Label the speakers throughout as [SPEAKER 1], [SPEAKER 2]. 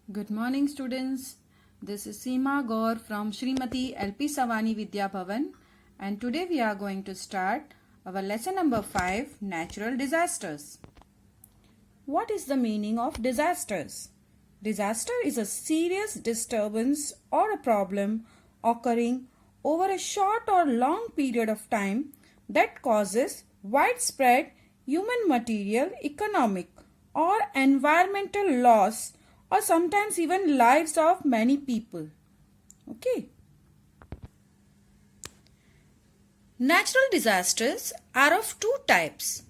[SPEAKER 1] Good morning, students. This is Seema Gaur from Srimati LP Savani Vidya Bhavan, and today we are going to start our lesson number 5, Natural Disasters. What is the meaning of disasters? Disaster is a serious disturbance or a problem occurring over a short or long period of time that causes widespread human, material, economic, or environmental loss, or sometimes even lives of many people. Okay. Natural disasters are of two types.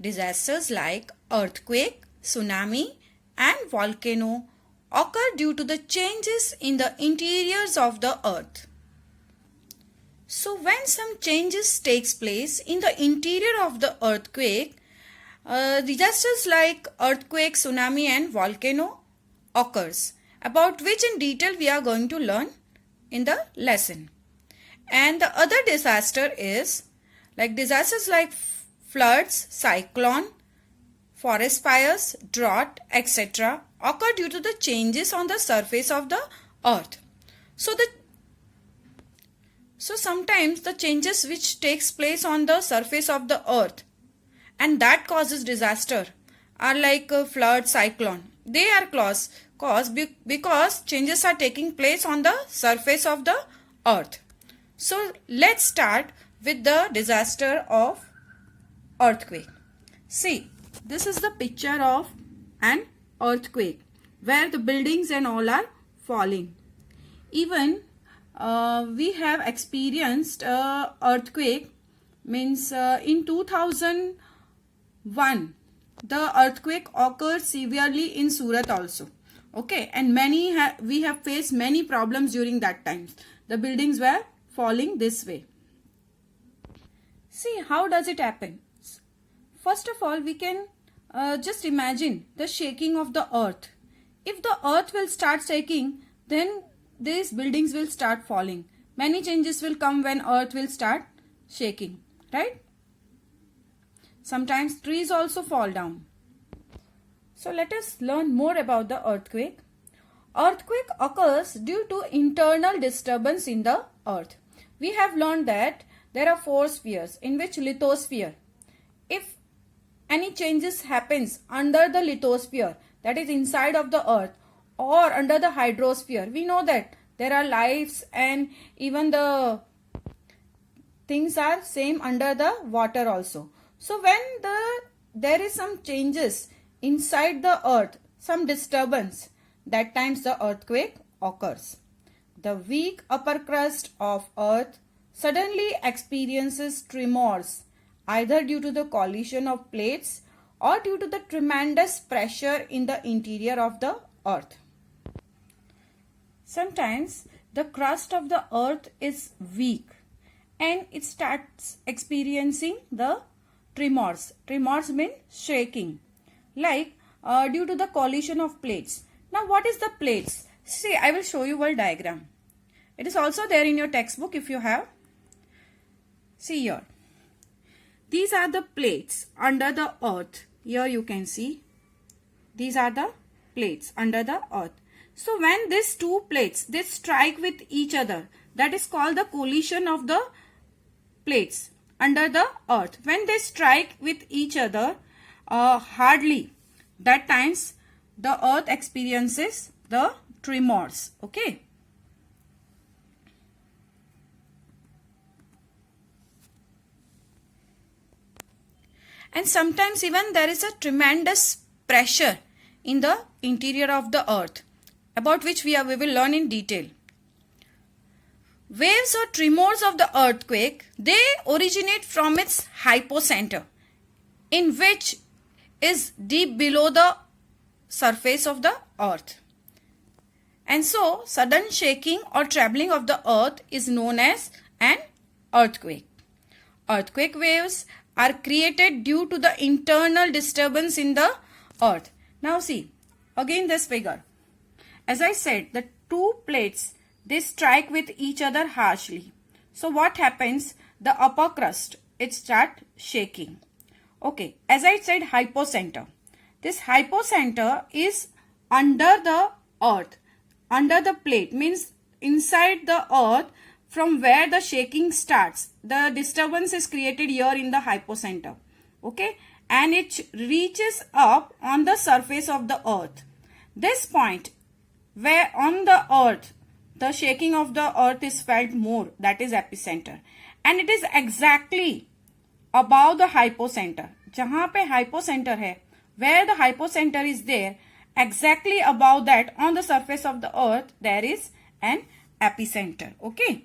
[SPEAKER 1] Disasters like earthquake, tsunami, and volcano occur due to the changes in the interiors of the earth. So when some changes takes place in the interior of the earthquake, disasters like earthquake, tsunami, and volcano occurs, about which in detail we are going to learn in the lesson. And the other disaster is like disasters like floods, cyclone, forest fires, drought, etc. occur due to the changes on the surface of the earth. So sometimes the changes which takes place on the surface of the earth and that causes disaster are like flood, cyclone. They are caused because changes are taking place on the surface of the earth. So let's start with the disaster of earthquake. See, this is the picture of an earthquake where the buildings and all are falling. Even we have experienced earthquake, means in 2001 the earthquake occurred severely in Surat also. Okay, and we have faced many problems during that time. The buildings were falling this way. See, how does it happen? First of all, we can just imagine the shaking of the earth. If the earth will start shaking, then these buildings will start falling. Many changes will come when earth will start shaking, right? Sometimes trees also fall down. So let us learn more about the earthquake. Earthquake occurs due to internal disturbance in the earth. We have learned that there are 4 spheres, in which lithosphere, if any changes happens under the lithosphere, that is inside of the earth, or under the hydrosphere, we know that there are lives and even the things are same under the water also. So when there is some changes inside the earth, some disturbance, that times the earthquake occurs. The weak upper crust of earth suddenly experiences tremors, either due to the collision of plates or due to the tremendous pressure in the interior of the earth. Sometimes the crust of the earth is weak and it starts experiencing the tremors. Tremors mean shaking, like due to the collision of plates. Now what is the plates? See, I will show you a diagram. It is also there in your textbook if you have. See here. These are the plates under the earth. Here you can see. These are the plates under the earth. So when these two plates, they strike with each other, that is called the collision of the plates under the earth. When they strike with each other hardly, that times the earth experiences the tremors. Okay. And sometimes even there is a tremendous pressure in the interior of the earth, about which we will learn in detail. Waves or tremors of the earthquake, they originate from its hypocenter, in which is deep below the surface of the earth. And so sudden shaking or trembling of the earth is known as an earthquake. Earthquake waves are created due to the internal disturbance in the earth. Now see, again this figure. As I said, the two plates, they strike with each other harshly. So what happens? The upper crust, it starts shaking. Okay, as I said, hypocenter. This hypocenter is under the earth. Under the plate means inside the earth from where the shaking starts. The disturbance is created here in the hypocenter. Okay, and it reaches up on the surface of the earth. This point where on the earth the shaking of the earth is felt more, that is epicenter, and it is exactly above the hypocenter. जहाँ पे hypocenter है, where the hypocenter is there, exactly above that on the surface of the earth there is an epicenter. Okay.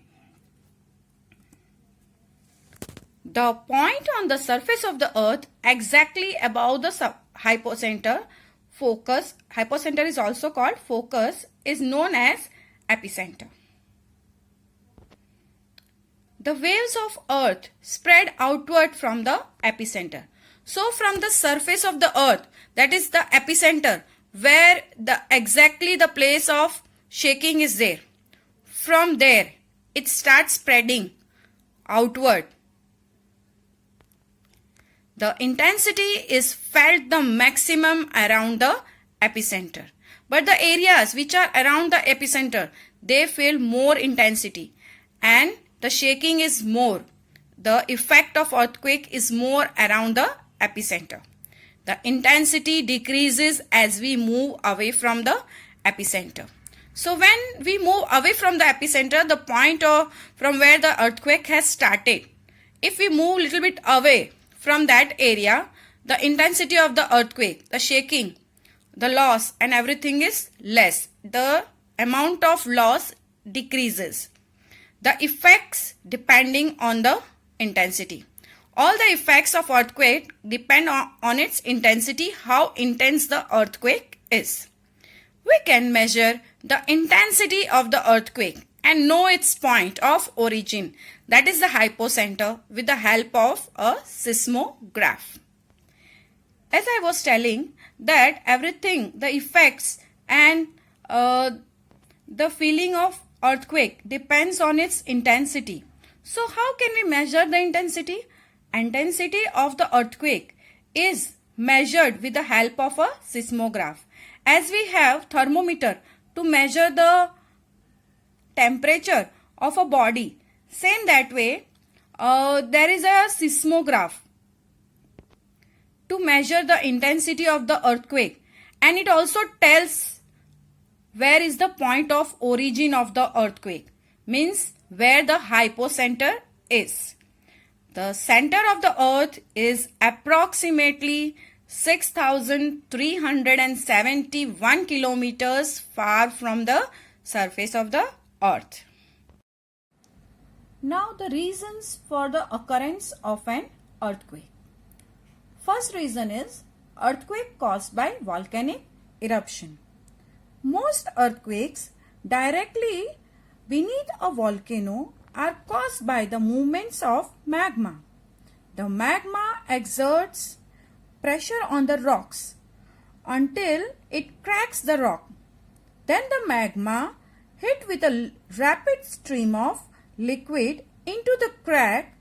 [SPEAKER 1] The point on the surface of the earth exactly above the hypocenter, focus, hypocenter is also called focus, is known as epicenter. The waves of earth spread outward from the epicenter. So from the surface of the earth, that is the epicenter, where exactly the place of shaking is there, from there it starts spreading outward. The intensity is felt the maximum around the epicenter. But the areas which are around the epicenter, they feel more intensity and the shaking is more. The effect of earthquake is more around the epicenter. The intensity decreases as we move away from the epicenter. So when we move away from the epicenter, the point from where the earthquake has started, if we move little bit away from that area, the intensity of the earthquake, the shaking, the loss and everything is less. The amount of loss decreases. The effects depending on the intensity. All the effects of earthquake depend on its intensity, how intense the earthquake is. We can measure the intensity of the earthquake and know its point of origin, that is the hypocenter, with the help of a seismograph. As I was telling that everything, the effects and the feeling of earthquake depends on its intensity. So how can we measure the intensity? Intensity of the earthquake is measured with the help of a seismograph. As we have thermometer to measure the temperature of a body, same that way there is a seismograph to measure the intensity of the earthquake, and it also tells where is the point of origin of the earthquake, means where the hypocenter is. The center of the earth is approximately 6,371 kilometers far from the surface of the earth. Now the reasons for the occurrence of an earthquake. First reason is earthquake caused by volcanic eruption. Most earthquakes directly beneath a volcano are caused by the movements of magma. The magma exerts pressure on the rocks until it cracks the rock. Then the magma hit with a rapid stream of liquid into the crack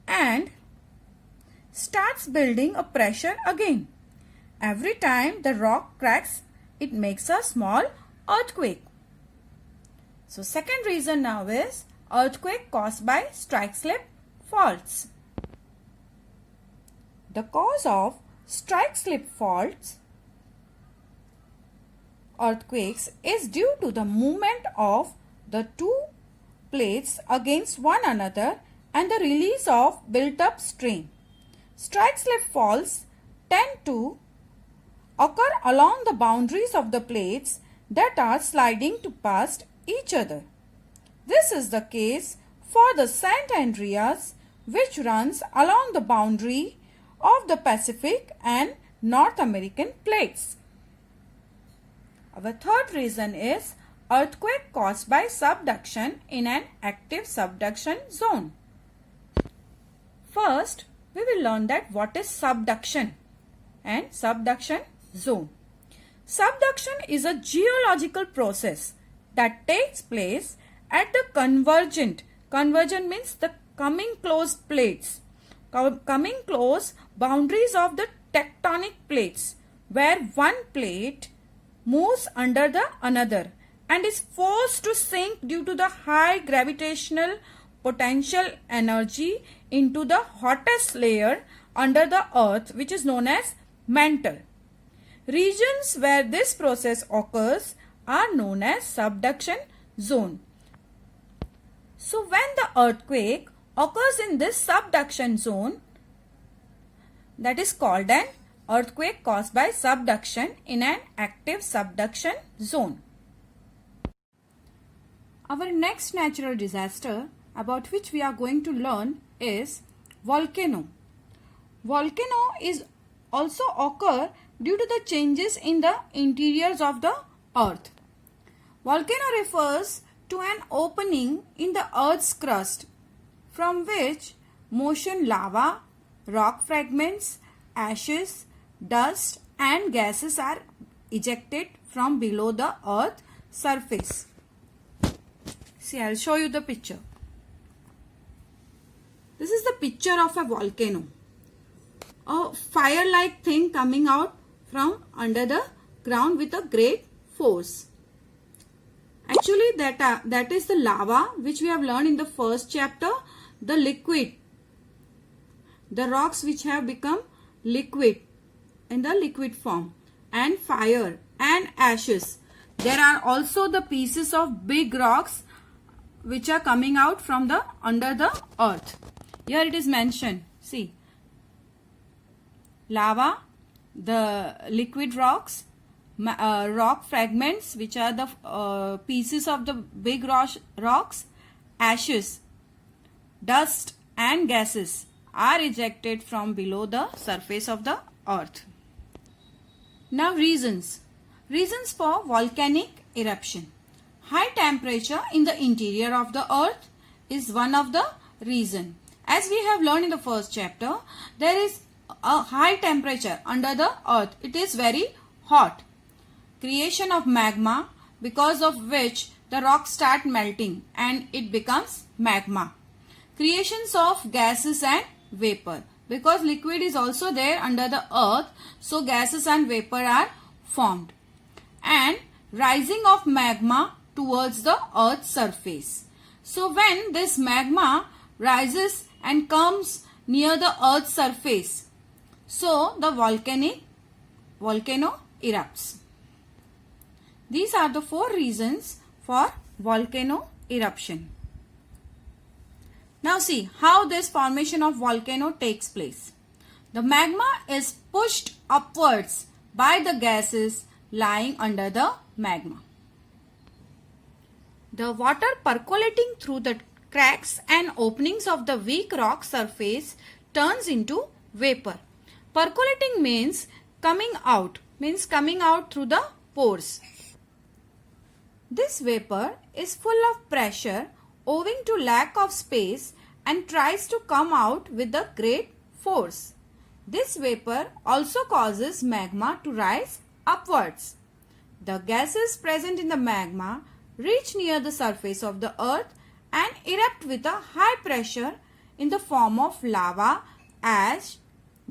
[SPEAKER 1] and starts building a pressure again. Every time the rock cracks, it makes a small earthquake. So second reason now is earthquake caused by strike-slip faults. The cause of strike-slip faults earthquakes is due to the movement of the two plates against one another and the release of built-up strain. Strike-slip faults tend to occur along the boundaries of the plates that are sliding to past each other. This is the case for the Sant Andreas, which runs along the boundary of the Pacific and North American plates. Our third reason is earthquake caused by subduction in an active subduction zone. First, we will learn that what is subduction and subduction zone. Subduction is a geological process that takes place at the convergent means the coming close plates, coming close boundaries of the tectonic plates, where one plate moves under the another and is forced to sink due to the high gravitational potential energy into the hottest layer under the earth, which is known as mantle. Regions where this process occurs are known as subduction zone. So when the earthquake occurs in this subduction zone, that is called an earthquake caused by subduction in an active subduction zone. Our next natural disaster about which we are going to learn is volcano. Volcano is also occur due to the changes in the interiors of the earth. Volcano refers to an opening in the earth's crust from which motion lava, rock fragments, ashes, dust and gases are ejected from below the earth surface. See, I'll show you the picture. This is the picture of a volcano. A fire-like thing coming out from under the ground with a great force. Actually, that is the lava which we have learned in the first chapter, the liquid. The rocks which have become liquid in the liquid form, and fire and ashes. There are also the pieces of big rocks which are coming out from the under the earth. Here it is mentioned. See, lava, the liquid rocks, rock fragments which are the pieces of the big rocks, ashes, dust and gases are ejected from below the surface of the earth. Now reasons for volcanic eruption. High temperature in the interior of the earth is one of the reason. As we have learned in the first chapter, there is a high temperature under the earth. It is very hot. Creation of magma, because of which the rocks start melting and it becomes magma. Creations of gases and vapor, because liquid is also there under the earth, so gases and vapor are formed. And rising of magma towards the earth's surface. So when this magma rises and comes near the earth's surface, so the volcano erupts. These are the 4 reasons for volcano eruption. Now see how this formation of volcano takes place. The magma is pushed upwards by the gases lying under the magma. The water percolating through the cracks and openings of the weak rock surface turns into vapor. Percolating means coming out through the pores. This vapor is full of pressure owing to lack of space and tries to come out with a great force. This vapor also causes magma to rise upwards. The gases present in the magma reach near the surface of the earth and erupt with a high pressure in the form of lava, ash,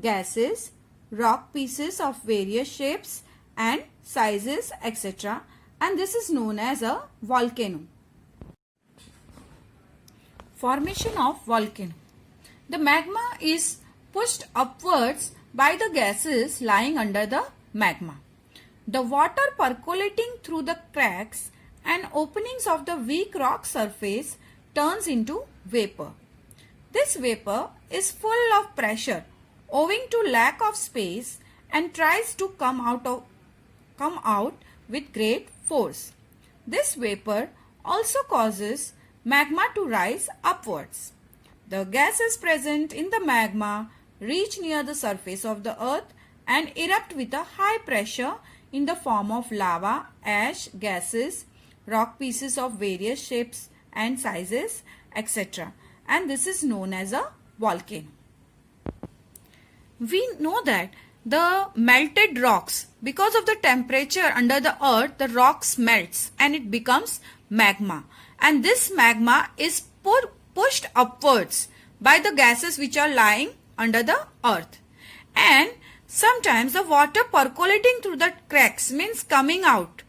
[SPEAKER 1] gases, rock pieces of various shapes and sizes, etc. And this is known as a volcano. Formation of volcano. The magma is pushed upwards by the gases lying under the magma. The water percolating through the cracks and openings of the weak rock surface turns into vapor. This vapor is full of pressure owing to lack of space and tries to come out with great force. This vapor also causes magma to rise upwards. The gases present in the magma reach near the surface of the earth and erupt with a high pressure in the form of lava, ash, gases, rock pieces of various shapes and sizes, etc. And this is known as a volcano. We know that the melted rocks, because of the temperature under the earth, the rocks melts and it becomes magma. And this magma is pushed upwards by the gases which are lying under the earth. And Sometimes the water percolating through the cracks means coming out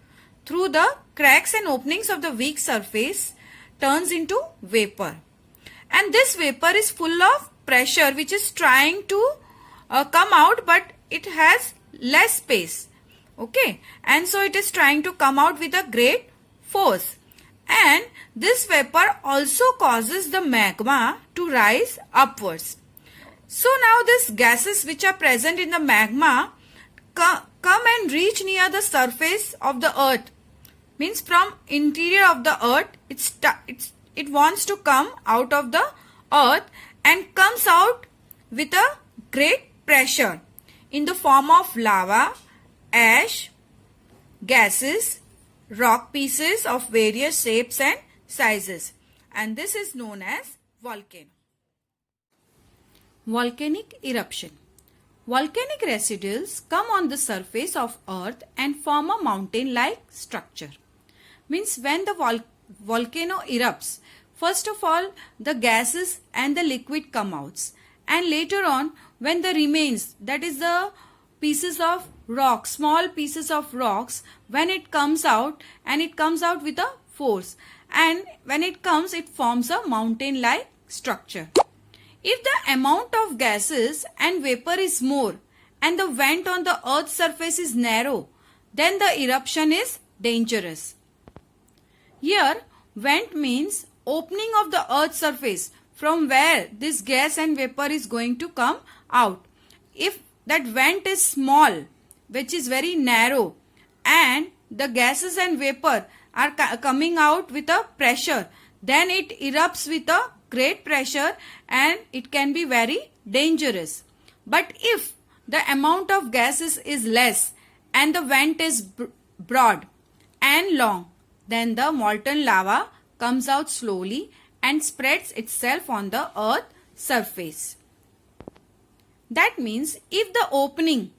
[SPEAKER 1] through the cracks and openings of the weak surface turns into vapor. And this vapor is full of pressure which is trying to come out, but it has less space. Okay, and so it is trying to come out with a great force. And this vapor also causes the magma to rise upwards. So now these gases which are present in the magma come and reach near the surface of the earth. Means from interior of the earth, it wants to come out of the earth and comes out with a great pressure in the form of lava, ash, gases, rock pieces of various shapes and sizes. And this is known as volcano. Volcanic eruption. Volcanic residuals come on the surface of earth and form a mountain-like structure. Means when the volcano erupts, first of all the gases and the liquid come out, and later on when the remains, that is the pieces of rock, small pieces of rocks, when it comes out, and it comes out with a force, and when it comes it forms a mountain-like structure. If the amount of gases and vapor is more and the vent on the earth's surface is narrow, then the eruption is dangerous. Here, vent means opening of the earth's surface from where this gas and vapor is going to come out. If that vent is small, which is very narrow, and the gases and vapor are coming out with a pressure, then it erupts with a great pressure and it can be very dangerous. But if the amount of gases is less and the vent is broad and long, then the molten lava comes out slowly and spreads itself on the earth's surface. That means if the opening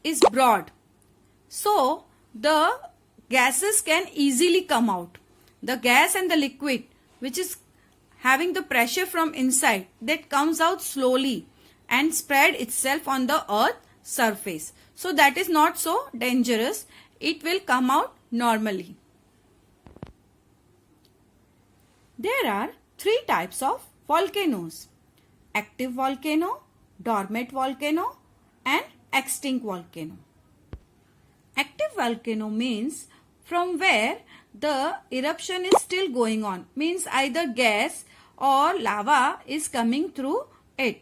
[SPEAKER 1] is broad, so the gases can easily come out. The gas and the liquid which is having the pressure from inside, that comes out slowly and spread itself on the earth surface. So that is not so dangerous. It will come out normally. There are three types of volcanoes: active volcano, dormant volcano and extinct volcano. Active volcano means from where the eruption is still going on, means either gas or lava is coming through it.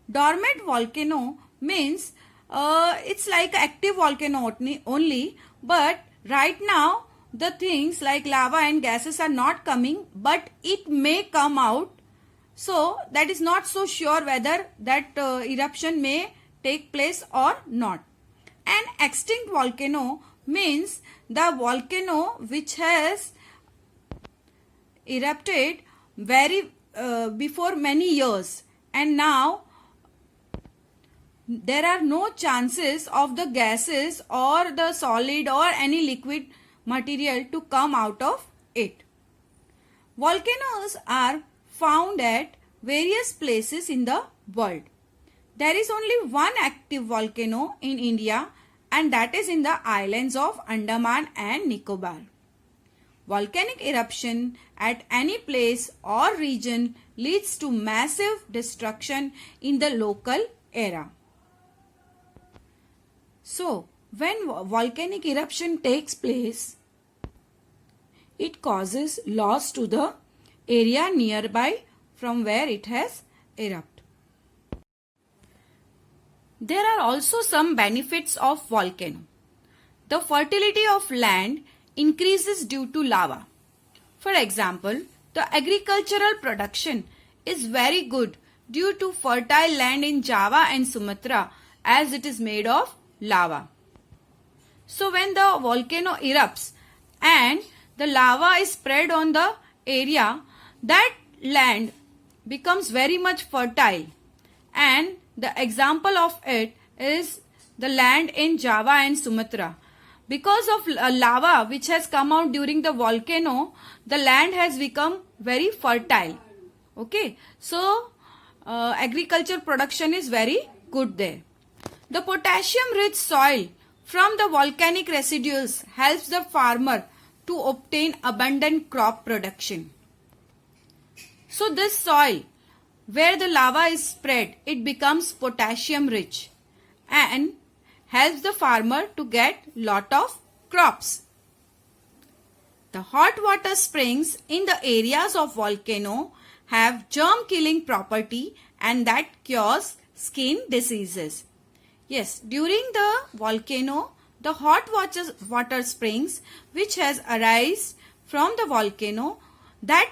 [SPEAKER 1] Dormant volcano means it's like active volcano only, but right now the things like lava and gases are not coming, but it may come out. So that is not so sure whether that eruption may take place or not. An extinct volcano means the volcano which has erupted before many years, and now there are no chances of the gases or the solid or any liquid material to come out of it. Volcanoes are found at various places in the world. There is only one active volcano in India, and that is in the islands of Andaman and Nicobar. Volcanic eruption at any place or region leads to massive destruction in the local area. So, when volcanic eruption takes place, it causes loss to the area nearby from where it has erupted. There are also some benefits of volcano. The fertility of land increases due to lava. For example, the agricultural production is very good due to fertile land in Java and Sumatra, as it is made of lava. So when the volcano erupts and the lava is spread on the area, that land becomes very much fertile, and the example of it is the land in Java and Sumatra. Because of lava which has come out during the volcano, the land has become very fertile. Okay, so agriculture production is very good there. The potassium-rich soil from the volcanic residues helps the farmer to obtain abundant crop production. So this soil where the lava is spread, it becomes potassium rich and helps the farmer to get lot of crops. The hot water springs in the areas of volcano have germ killing property and that cures skin diseases. Yes, during the volcano, the hot water springs which has arisen from the volcano that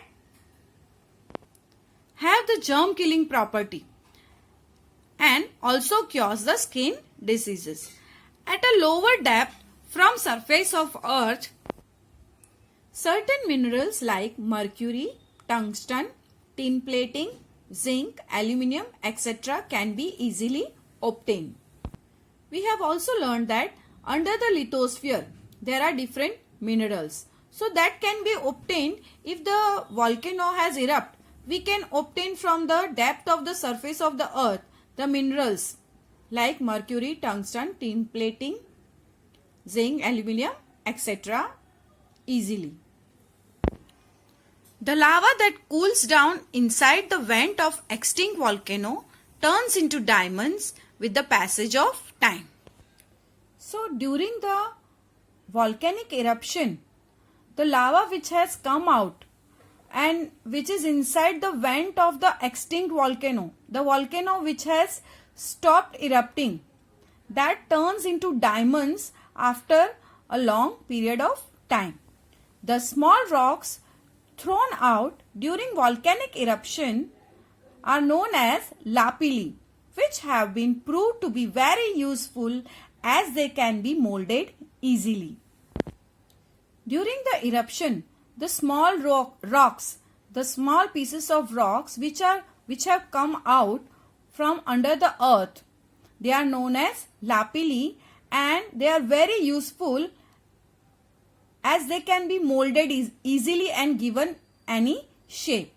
[SPEAKER 1] have the germ killing property and also cures the skin diseases. At a lower depth from surface of earth, certain minerals like mercury, tungsten, tin plating, zinc, aluminium, etc. can be easily obtained. We have also learned that under the lithosphere there are different minerals. So that can be obtained if the volcano has erupted. We can obtain from the depth of the surface of the earth the minerals like mercury, tungsten, tin plating, zinc, aluminium, etc. easily. The lava that cools down inside the vent of extinct volcano turns into diamonds with the passage of time. So during the volcanic eruption, the lava which has come out and which is inside the vent of the extinct volcano, the volcano which has stopped erupting, that turns into diamonds after a long period of time. The small rocks thrown out during volcanic eruption are known as lapilli, which have been proved to be very useful as they can be molded easily. During the eruption, the small rocks, the small pieces of rocks which have come out from under the earth, they are known as lapilli and they are very useful as they can be molded easily and given any shape.